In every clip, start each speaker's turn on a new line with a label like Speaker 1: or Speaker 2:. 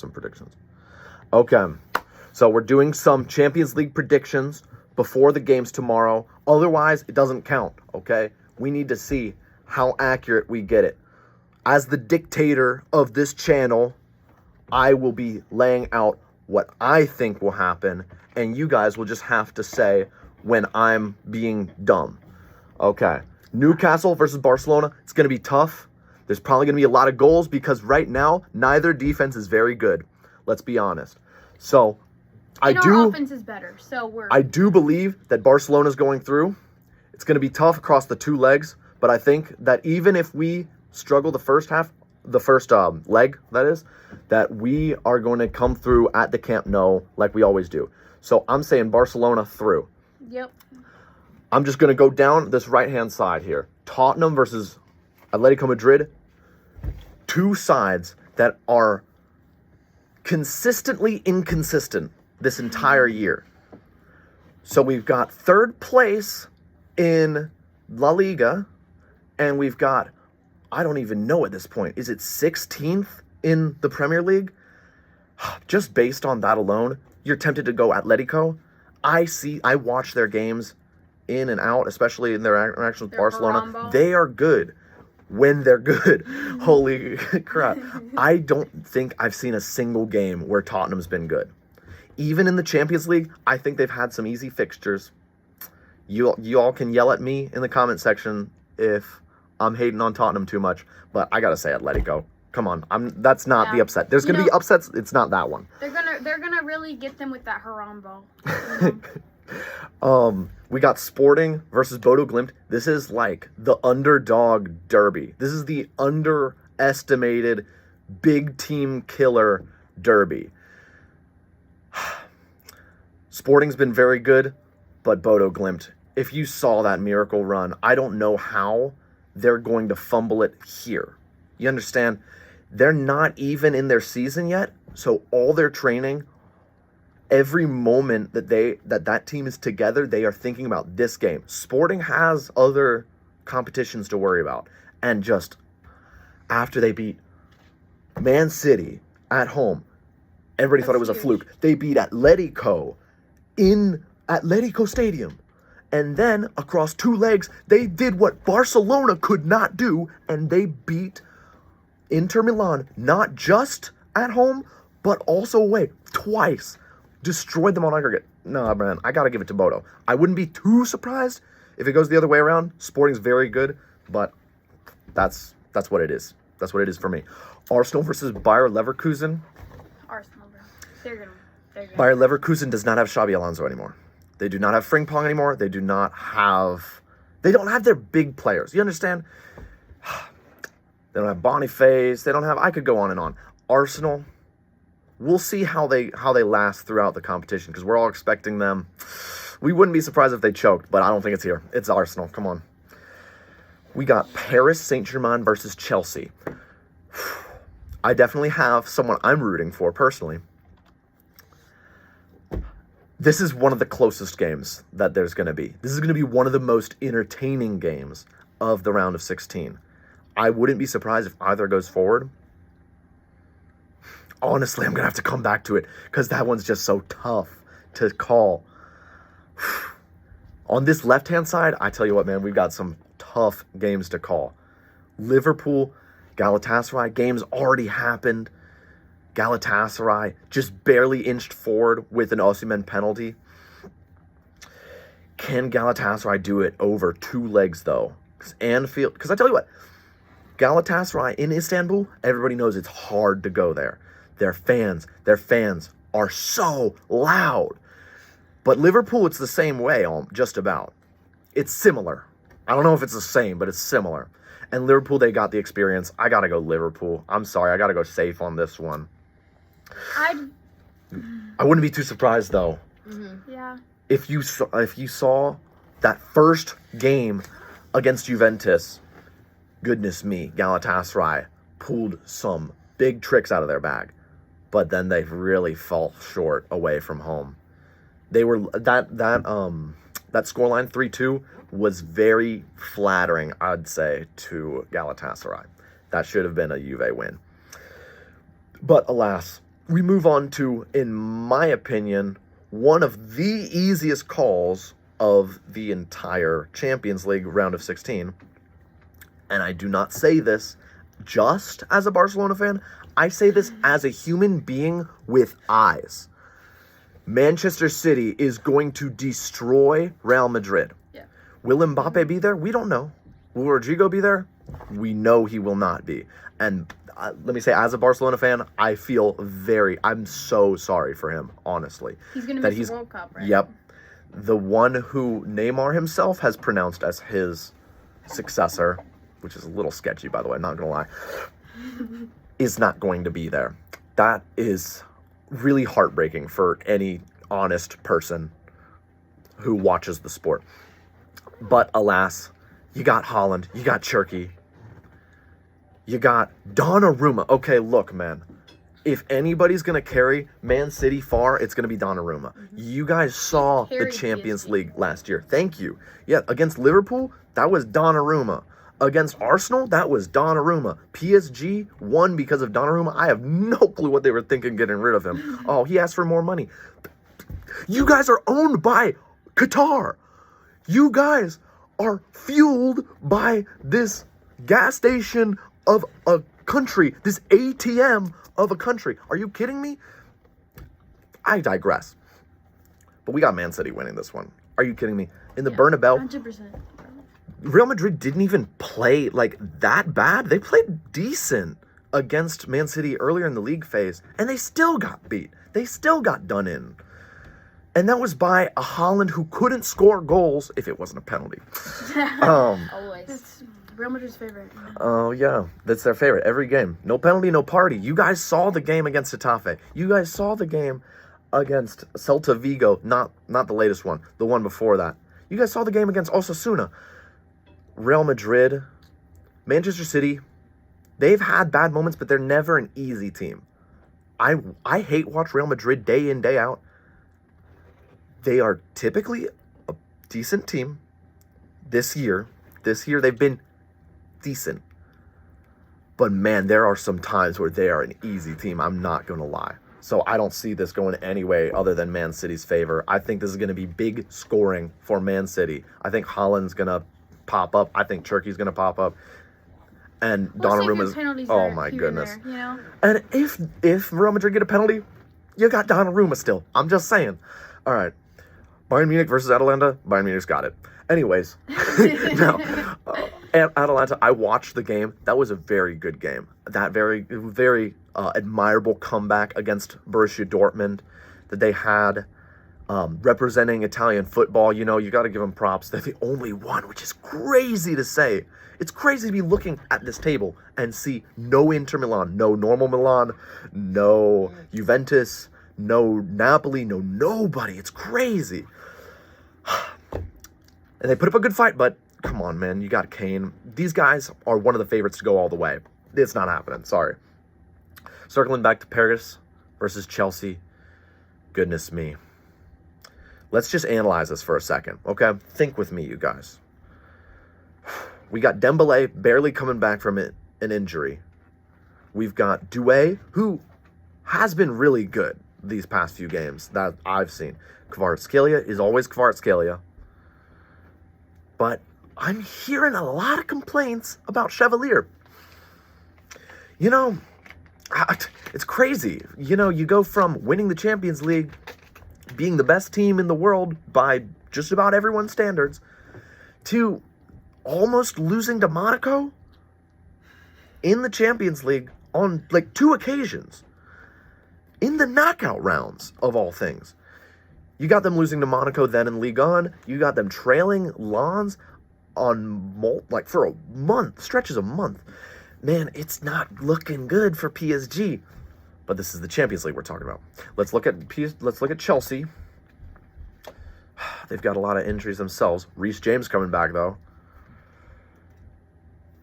Speaker 1: some predictions. Okay, so we're doing some Champions League predictions before the games tomorrow. Otherwise, it doesn't count, okay? We need to see how accurate we get it. As the dictator of this channel, I will be laying out what I think will happen, and you guys will just have to say when I'm being dumb. Okay, Newcastle versus Barcelona. It's going to be tough. There's probably going to be a lot of goals because right now, neither defense is very good. Let's be honest. So,
Speaker 2: our offense is better, so
Speaker 1: I do believe that Barcelona's going through. It's going to be tough across the two legs, but I think that even if we struggle the first leg, that is, that we are going to come through at the Camp Nou like we always do. So I'm saying Barcelona through.
Speaker 2: Yep.
Speaker 1: I'm just going to go down this right-hand side here. Tottenham versus Atletico Madrid. Two sides that are consistently inconsistent this entire year. So we've got third place in La Liga, and we've got, I don't even know at this point, is it 16th in the Premier League? Just based on that alone, you're tempted to go Atletico. I watch their games in and out, especially in their interaction with Barcelona.
Speaker 2: Harambo.
Speaker 1: They are good when they're good. Holy crap. I don't think I've seen a single game where Tottenham's been good. Even in the Champions League, I think they've had some easy fixtures. You all can yell at me in the comment section if I'm hating on Tottenham too much, but I gotta say Atletico. Come on, that's not the upset. There's gonna be upsets. It's not that one.
Speaker 2: They're gonna really get them with that Harambo.
Speaker 1: We got Sporting versus Bodo Glimt. This is like the underdog derby. This is the underestimated big team killer derby. Sporting's been very good, but Bodo Glimt, if you saw that miracle run, I don't know how they're going to fumble it here. You understand? They're not even in their season yet, so all their training, every moment that team is together, they are thinking about this game. Sporting has other competitions to worry about. And just after they beat Man City at home, everybody thought it was a fluke. They beat Atletico in Atletico Stadium. And then across two legs, they did what Barcelona could not do, and they beat Inter Milan, not just at home, but also away, twice. Destroyed them on aggregate. No, man, I got to give it to Bodo. I wouldn't be too surprised if it goes the other way around. Sporting's very good, but that's what it is. That's what it is for me. Arsenal versus Bayer Leverkusen.
Speaker 2: Arsenal, bro. They're gonna.
Speaker 1: Bayer Leverkusen does not have Xabi Alonso anymore. They do not have Frimpong anymore. They don't have their big players. You understand? They don't have Boniface. They don't have, I could go on and on. Arsenal, we'll see how they last throughout the competition because we're all expecting them. We wouldn't be surprised if they choked, but I don't think it's here. It's Arsenal. Come on. We got Paris Saint-Germain versus Chelsea. I definitely have someone I'm rooting for personally. This is one of the closest games that there's going to be. This is going to be one of the most entertaining games of the round of 16. I wouldn't be surprised if either goes forward. Honestly, I'm going to have to come back to it because that one's just so tough to call. On this left-hand side, I tell you what, man, we've got some tough games to call. Liverpool, Galatasaray, games already happened. Galatasaray just barely inched forward with an Osimhen penalty. Can Galatasaray do it over two legs, though? Because I tell you what, Galatasaray in Istanbul, everybody knows it's hard to go there. Their fans are so loud. But Liverpool, it's the same way, just about. It's similar. I don't know if it's the same, but it's similar. And Liverpool, they got the experience. I got to go Liverpool. I'm sorry, I got to go safe on this one. I wouldn't be too surprised, though.
Speaker 2: Mm-hmm. Yeah.
Speaker 1: If you saw that first game against Juventus, goodness me, Galatasaray pulled some big tricks out of their bag. But then they really fall short away from home. They were that scoreline 3-2 was very flattering, I'd say, to Galatasaray. That should have been a Juve win. But alas, we move on to, in my opinion, one of the easiest calls of the entire Champions League round of 16. And I do not say this just as a Barcelona fan. I say this as a human being with eyes. Manchester City is going to destroy Real Madrid.
Speaker 2: Yeah.
Speaker 1: Will Mbappe be there? We don't know. Will Rodrigo be there? We know he will not be. And let me say, as a Barcelona fan, I'm so sorry for him, honestly.
Speaker 2: He's going to miss the World Cup, right?
Speaker 1: Yep. The one who Neymar himself has pronounced as his successor, which is a little sketchy, by the way, not going to lie, is not going to be there. That is really heartbreaking for any honest person who watches the sport. But alas, you got Haaland, you got Cherky, you got Donnarumma. Okay, look, man. If anybody's going to carry Man City far, it's going to be Donnarumma. You guys saw the Champions League last year. Thank you. Yeah, against Liverpool, that was Donnarumma. Against Arsenal, that was Donnarumma. PSG won because of Donnarumma. I have no clue what they were thinking getting rid of him. Oh, he asked for more money. You guys are owned by Qatar. You guys are fueled by this gas station of a country, this ATM of a country. Are you kidding me? I digress. But we got Man City winning this one. Are you kidding me? In the Bernabeu,
Speaker 2: 100%.
Speaker 1: Real Madrid didn't even play like that bad. They played decent against Man City earlier in the league phase, and they still got beat. They still got done in. And that was by a Haaland who couldn't score goals if it wasn't a penalty.
Speaker 2: Always. It's Real Madrid's favorite.
Speaker 1: Oh, yeah. That's their favorite. Every game. No penalty, no party. You guys saw the game against Getafe. You guys saw the game against Celta Vigo. Not the latest one. The one before that. You guys saw the game against Osasuna. Real Madrid, Manchester City, they've had bad moments, but they're never an easy team. I hate watch Real Madrid day in, day out. They are typically a decent team. This year they've been decent. But man, there are some times where they are an easy team. I'm not going to lie. So I don't see this going any way other than Man City's favor. I think this is going to be big scoring for Man City. I think Haaland's going to pop up. I think Cherky's going to pop up. And Donnarumma's... Oh my goodness.
Speaker 2: There, you know?
Speaker 1: And if Real Madrid get a penalty, you got Donnarumma still. I'm just saying. All right. Bayern Munich versus Atalanta. Bayern Munich's got it. Anyways. Now, Atalanta, I watched the game. That was a very good game. That very admirable comeback against Borussia Dortmund that they had. Representing Italian football, you got to give them props. They're the only one, which is crazy to say. It's crazy to be looking at this table and see no Inter Milan, no Normal Milan, no Juventus, no Napoli, no nobody. It's crazy. And they put up a good fight, but come on, man. You got Kane. These guys are one of the favorites to go all the way. It's not happening. Sorry. Circling back to Paris versus Chelsea. Goodness me. Let's just analyze this for a second, okay? Think with me, you guys. We got Dembele barely coming back from an injury. We've got Doué, who has been really good these past few games that I've seen. Kvaratskhelia is always Kvaratskhelia. But I'm hearing a lot of complaints about Chevalier. It's crazy. You go from winning the Champions League, being the best team in the world by just about everyone's standards, to almost losing to Monaco in the Champions League on like 2 occasions. In the knockout rounds, of all things. You got them losing to Monaco then in Ligue 1. You got them trailing Lens for a month, stretches a month. Man, it's not looking good for PSG. But this is the Champions League we're talking about. Let's look at Chelsea. They've got a lot of injuries themselves. Reece James coming back, though.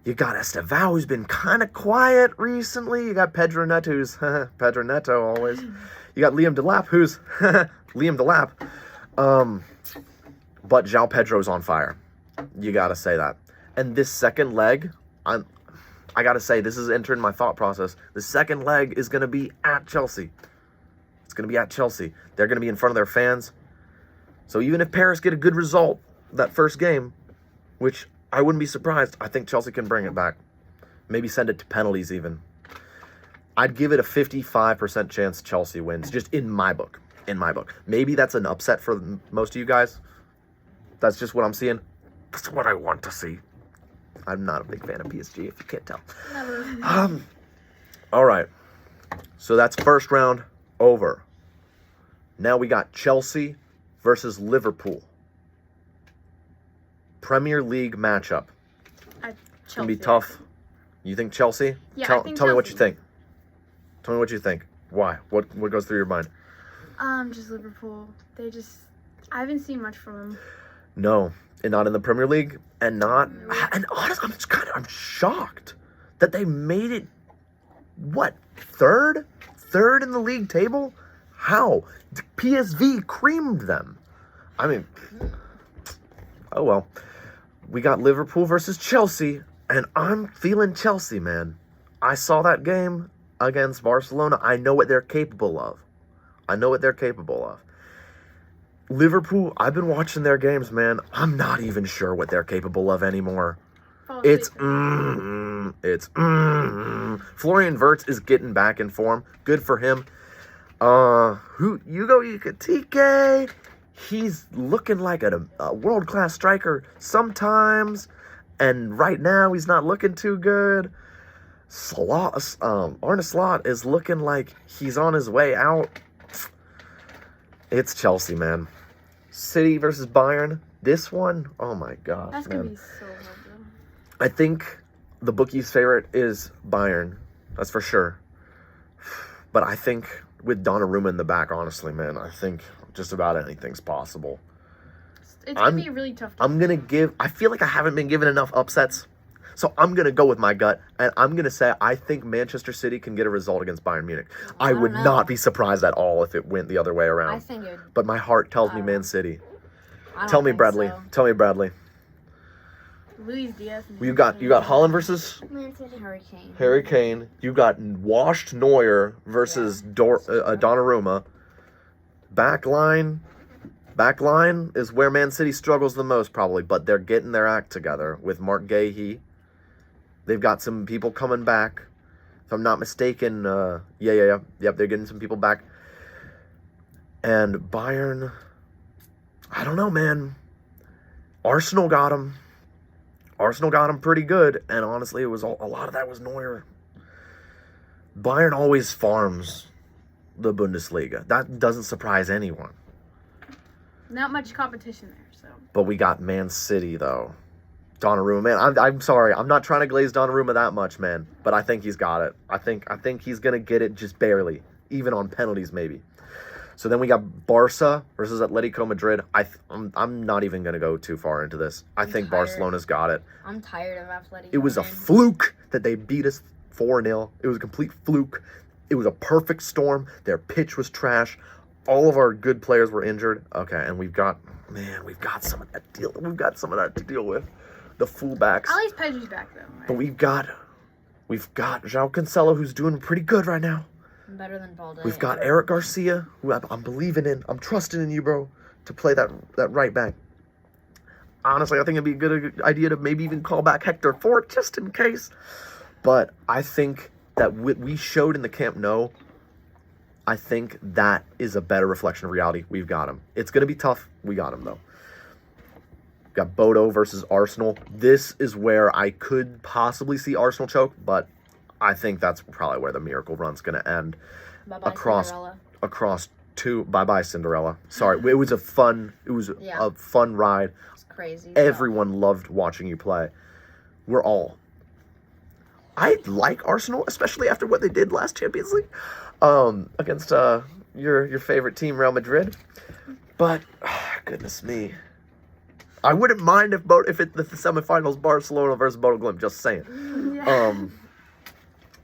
Speaker 1: You got Estevao, who's been kind of quiet recently. You got Pedro Neto, who's Pedro Neto always. You got Liam Delap, who's Liam Delap. But João Pedro's on fire. You got to say that. And this second leg, I got to say, this is entering my thought process. The second leg is going to be at Chelsea. It's going to be at Chelsea. They're going to be in front of their fans. So even if Paris get a good result that first game, which I wouldn't be surprised, I think Chelsea can bring it back. Maybe send it to penalties even. I'd give it a 55% chance Chelsea wins, just in my book. In my book. Maybe that's an upset for most of you guys. That's just what I'm seeing. That's what I want to see. I'm not a big fan of PSG, if you can't tell. All right. So that's first round over. Now we got Chelsea versus Liverpool. Premier League matchup. It's going to be tough. You think Chelsea?
Speaker 2: Yeah,
Speaker 1: tell,
Speaker 2: I think
Speaker 1: tell me what
Speaker 2: Chelsea.
Speaker 1: you think. Tell me what you think. Why? What goes through your mind?
Speaker 2: Just Liverpool. I haven't seen much from them.
Speaker 1: No, and not in the Premier League, and honestly, I'm shocked that they made it. What, third in the league table? How? PSV creamed them. I mean, oh well. We got Liverpool versus Chelsea, and I'm feeling Chelsea, man. I saw that game against Barcelona. I know what they're capable of. Liverpool, I've been watching their games, man. I'm not even sure what they're capable of anymore. Florian Wirtz is getting back in form. Good for him. Hugo Ekitike, he's looking like a world-class striker sometimes, and right now he's not looking too good. Arne Slot is looking like he's on his way out. It's Chelsea, man. City versus Bayern. This one, oh my gosh,
Speaker 2: That's
Speaker 1: man.
Speaker 2: going to be so hard, though.
Speaker 1: I think the bookie's favorite is Bayern. That's for sure. But I think with Donnarumma in the back, honestly, man, I think just about anything's possible.
Speaker 2: It's going to be a really tough game.
Speaker 1: I feel like I haven't been given enough upsets. So I'm going to go with my gut, and I'm going to say I think Manchester City can get a result against Bayern Munich. I would not be surprised at all if it went the other way around.
Speaker 3: I think it would.
Speaker 1: But my heart tells me Man City.
Speaker 3: I
Speaker 1: Tell me,
Speaker 3: don't think
Speaker 1: Bradley.
Speaker 3: so.
Speaker 1: Tell me, Bradley.
Speaker 2: Luis Diaz.
Speaker 1: You got Haaland versus
Speaker 3: Harry Kane.
Speaker 1: Harry Kane. You got washed Neuer versus Donnarumma. Backline is where Man City struggles the most, probably, but they're getting their act together with Mark Gahey. They've got some people coming back. If I'm not mistaken, yep, they're getting some people back. And Bayern, I don't know, man. Arsenal got him. Arsenal got him pretty good, and honestly, it was a lot of that was Neuer. Bayern always farms the Bundesliga. That doesn't surprise anyone.
Speaker 2: Not much competition there, so.
Speaker 1: But we got Man City, though. Donnarumma, man, I'm sorry. I'm not trying to glaze Donnarumma that much, man. But I think he's got it. I think he's going to get it just barely. Even on penalties, maybe. So then we got Barca versus Atletico Madrid. I'm not even going to go too far into this. I think Barcelona's got it.
Speaker 3: I'm tired of Atletico.
Speaker 1: It was a fluke that they beat us 4-0. It was a complete fluke. It was a perfect storm. Their pitch was trash. All of our good players were injured. Okay, and we've got some of that deal. We've got some of that to deal with. The fullbacks.
Speaker 2: At least Pedri's back, though. Right?
Speaker 1: But we've got João Cancelo, who's doing pretty good right now.
Speaker 3: Better than Balde.
Speaker 1: We've got Eric Garcia, who I'm believing in. I'm trusting in you, bro, to play that right back. Honestly, I think it'd be a good idea to maybe even call back Hector Fort just in case. But I think that what we showed in the Camp Nou, I think that is a better reflection of reality. We've got him. It's going to be tough. We got him, though. Got Bodo versus Arsenal. This is where I could possibly see Arsenal choke, but I think that's probably where the miracle run's going to end.
Speaker 3: Bye-bye,
Speaker 1: across two. Bye-bye, Cinderella. Sorry, it was a fun ride.
Speaker 3: It's crazy.
Speaker 1: Everyone loved watching you play. I like Arsenal, especially after what they did last Champions League against your favorite team, Real Madrid. But goodness me, I wouldn't mind if the semifinals Barcelona versus Bodo Glimt. Just saying.
Speaker 2: Yeah.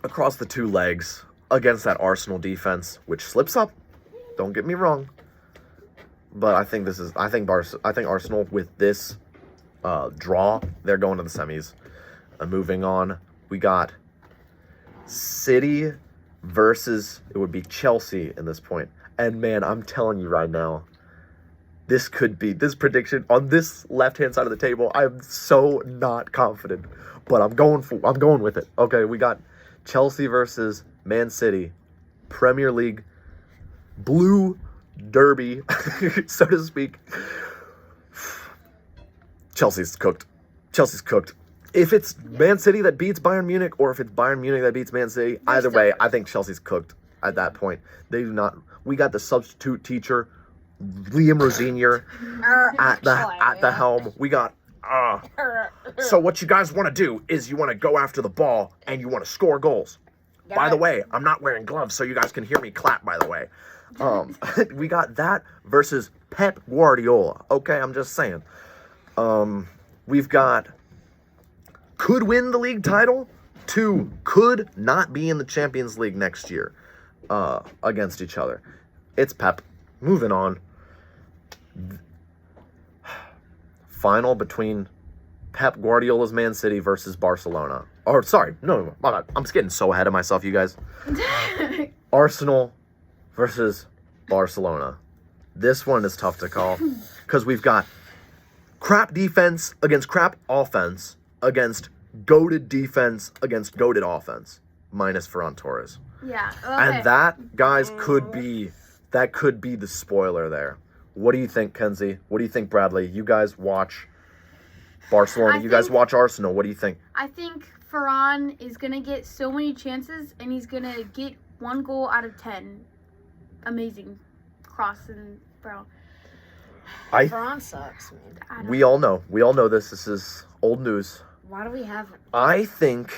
Speaker 1: Across the two legs against that Arsenal defense, which slips up. Don't get me wrong, but I think Arsenal with this draw, they're going to the semis. Moving on, we got City versus it would be Chelsea in this point. And man, I'm telling you right now, this could be this prediction on this left-hand side of the table. I'm so not confident, but I'm going with it. Okay, we got Chelsea versus Man City, Premier League Blue Derby, so to speak. Chelsea's cooked. If it's Man City that beats Bayern Munich, or if it's Bayern Munich that beats Man City, either way, I think Chelsea's cooked at that point. They do not. We got the substitute teacher, Liam Rosenior, at the helm. We got. So what you guys want to do is you want to go after the ball and you want to score goals. By the way, I'm not wearing gloves, so you guys can hear me clap. By the way, we got that versus Pep Guardiola. Okay, I'm just saying. We've got could win the league title to could not be in the Champions League next year against each other. It's Pep. Moving on. Final between Pep Guardiola's Man City versus Barcelona. Or sorry, no, my bad. I'm getting so ahead of myself, you guys. Arsenal versus Barcelona. This one is tough to call because we've got crap defense against crap offense against goated defense against goated offense, minus Ferran Torres.
Speaker 2: Yeah. Okay.
Speaker 1: And that, guys, could be the spoiler there. What do you think, Kenzie? What do you think, Bradley? You guys watch Barcelona. You guys watch Arsenal. What do you think?
Speaker 2: I think Ferran is going to get so many chances, and he's going to get 1 goal out of 10. Amazing. Cross and bro.
Speaker 3: Ferran sucks, man.
Speaker 1: We all know. We all know this. This is old news.
Speaker 3: Why do we have him?
Speaker 1: I think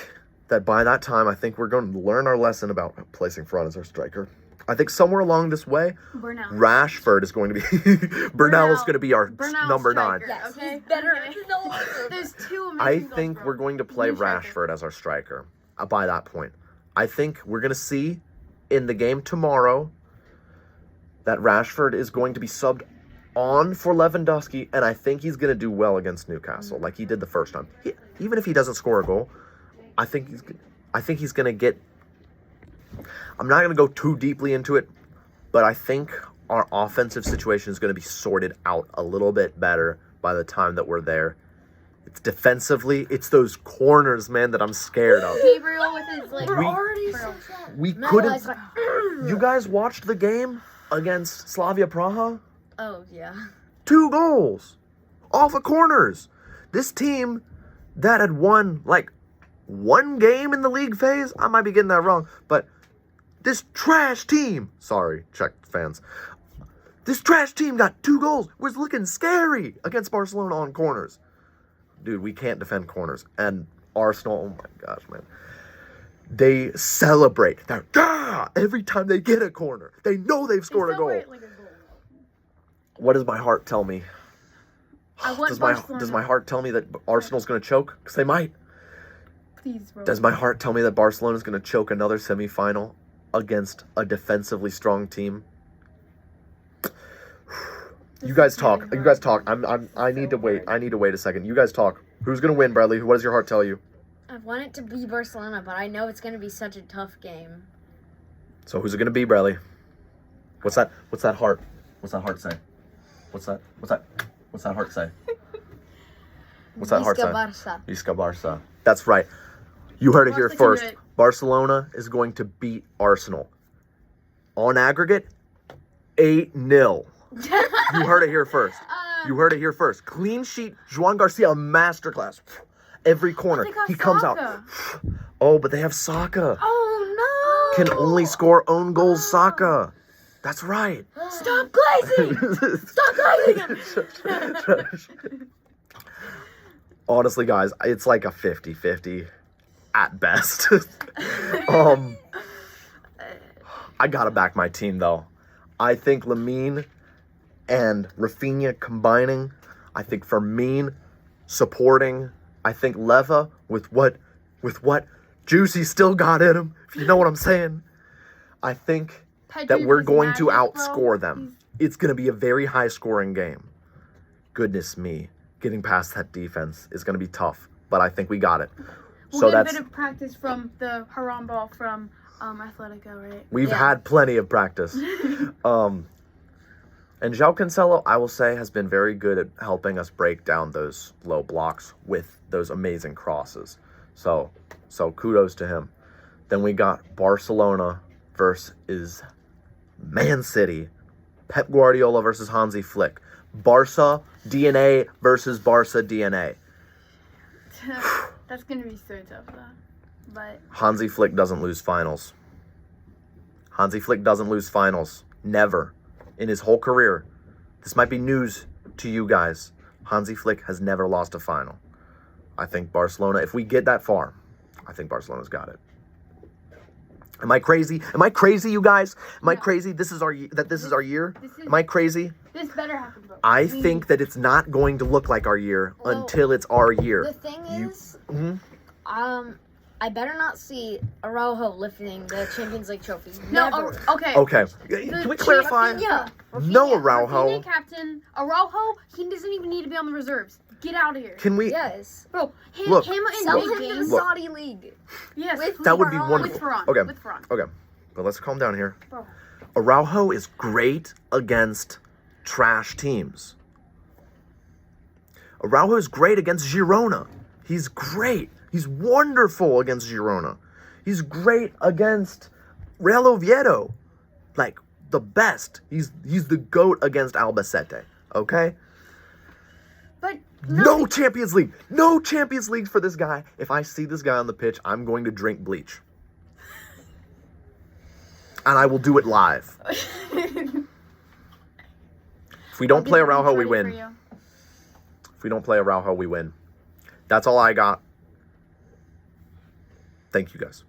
Speaker 1: that by that time, I think we're going to learn our lesson about placing Ferran as our striker. I think somewhere along this way, Rashford is going to be Bernal is going to be our number 9.
Speaker 3: Yes,
Speaker 2: okay.
Speaker 3: he's better.
Speaker 2: There's 2 amazing
Speaker 1: I
Speaker 2: goals,
Speaker 1: think
Speaker 2: bro.
Speaker 1: we're going to play Rashford as our striker by that point. I think we're going to see in the game tomorrow that Rashford is going to be subbed on for Lewandowski, and I think he's going to do well against Newcastle like he did the first time. Even if he doesn't score a goal, I think he's going to get. I'm not going to go too deeply into it, but I think our offensive situation is going to be sorted out a little bit better by the time that we're there. It's defensively, it's those corners, man, that I'm scared of.
Speaker 2: Gabriel with his
Speaker 1: We couldn't. You guys watched the game against Slavia Praha?
Speaker 3: Oh, yeah.
Speaker 1: 2 goals off of corners. This team that had won like 1 game in the league phase, I might be getting that wrong, but this trash team, sorry, Czech fans, this trash team got 2 goals, was looking scary against Barcelona on corners. Dude, we can't defend corners. And Arsenal, oh my gosh, man. They celebrate. Every time they get a corner. They know they've scored a goal. What does my heart tell me? Does my heart tell me that Arsenal's going to choke? Because they might.
Speaker 2: Please, bro.
Speaker 1: Does my heart tell me that Barcelona's going to choke another semifinal against a defensively strong team? You guys talk. I need to wait. I need to wait a second. You guys talk. Who's going to win, Bradley? What does your heart tell you?
Speaker 3: I want it to be Barcelona, but I know it's going to be such a tough game.
Speaker 1: So who's it going to be, Bradley? What's that heart? What's that heart say? What's that heart say? What's that heart say?
Speaker 3: Barça.
Speaker 1: Visca Barça. That's right. You heard it here first. Barcelona is going to beat Arsenal. On aggregate, 8-0. You heard it here first. Clean sheet, Juan Garcia, masterclass. Every corner. He comes out. Oh, but they have Saka.
Speaker 2: Oh, no.
Speaker 1: Can only score own goals, Saka. That's right.
Speaker 2: Stop glazing. Stop glazing.
Speaker 1: Honestly, guys, it's like a 50-50 at best. I gotta back my team, though. I think Lamine and Rafinha combining. I think Firmino supporting. I think Leva with what Juicy still got in him, if you know what I'm saying. I think that we're going to outscore them. It's going to be a very high-scoring game. Goodness me. Getting past that defense is going to be tough, but I think we got it.
Speaker 2: We'll get a bit of practice from the Haram ball from Atletico, right?
Speaker 1: We've
Speaker 3: Yeah.
Speaker 1: had plenty of practice. And João Cancelo, I will say, has been very good at helping us break down those low blocks with those amazing crosses. So kudos to him. Then we got Barcelona versus Man City. Pep Guardiola versus Hansi Flick. Barca DNA versus Barca DNA.
Speaker 2: That's gonna be so tough, though. But
Speaker 1: Hansi Flick doesn't lose finals. Hansi Flick doesn't lose finals. Never. In his whole career. This might be news to you guys. Hansi Flick has never lost a final. I think Barcelona, if we get that far, I think Barcelona's got it. Am I crazy? Am I crazy, you guys? Am I
Speaker 2: No.
Speaker 1: crazy? This is our year.
Speaker 2: This is-
Speaker 1: Am I crazy?
Speaker 2: this better happen, bro.
Speaker 1: I think that it's not going to look like our year
Speaker 3: Well,
Speaker 1: until it's our year.
Speaker 3: The thing is,
Speaker 1: Mhm.
Speaker 3: I better not see Araujo lifting the Champions League trophy.
Speaker 2: No,
Speaker 3: Never.
Speaker 2: okay.
Speaker 1: Okay. Can we clarify?
Speaker 3: Rafinha.
Speaker 1: No
Speaker 3: Rafinha.
Speaker 1: Araujo.
Speaker 2: Rafinha captain. Araujo, he doesn't even need to be on the reserves. Get out of here.
Speaker 1: Can we?
Speaker 3: Yes.
Speaker 2: Bro, him
Speaker 1: Look.
Speaker 2: and
Speaker 3: Sell
Speaker 2: Big
Speaker 3: him to the
Speaker 2: James.
Speaker 1: Look.
Speaker 3: Saudi League.
Speaker 2: Yes,
Speaker 3: with
Speaker 1: That would be
Speaker 3: Varane.
Speaker 1: wonderful.
Speaker 2: With Varane.
Speaker 1: Okay.
Speaker 2: With Varane.
Speaker 1: Okay. But let's calm down here.
Speaker 2: Bro.
Speaker 1: Araujo is great against trash teams. Araujo is great against Girona. He's great. He's wonderful against Girona. He's great against Real Oviedo. Like, the best. He's the GOAT against Albacete. Okay?
Speaker 2: But
Speaker 1: No Champions League. No Champions League for this guy. If I see this guy on the pitch, I'm going to drink bleach. And I will do it live. If we don't play Araujo, we win. If we don't play Araujo, we win. That's all I got. Thank you, guys.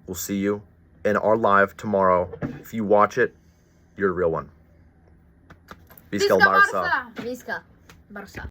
Speaker 1: We'll see you in our live tomorrow. If you watch it, you're a real one. Visca el Barça.
Speaker 3: Visca. Barça.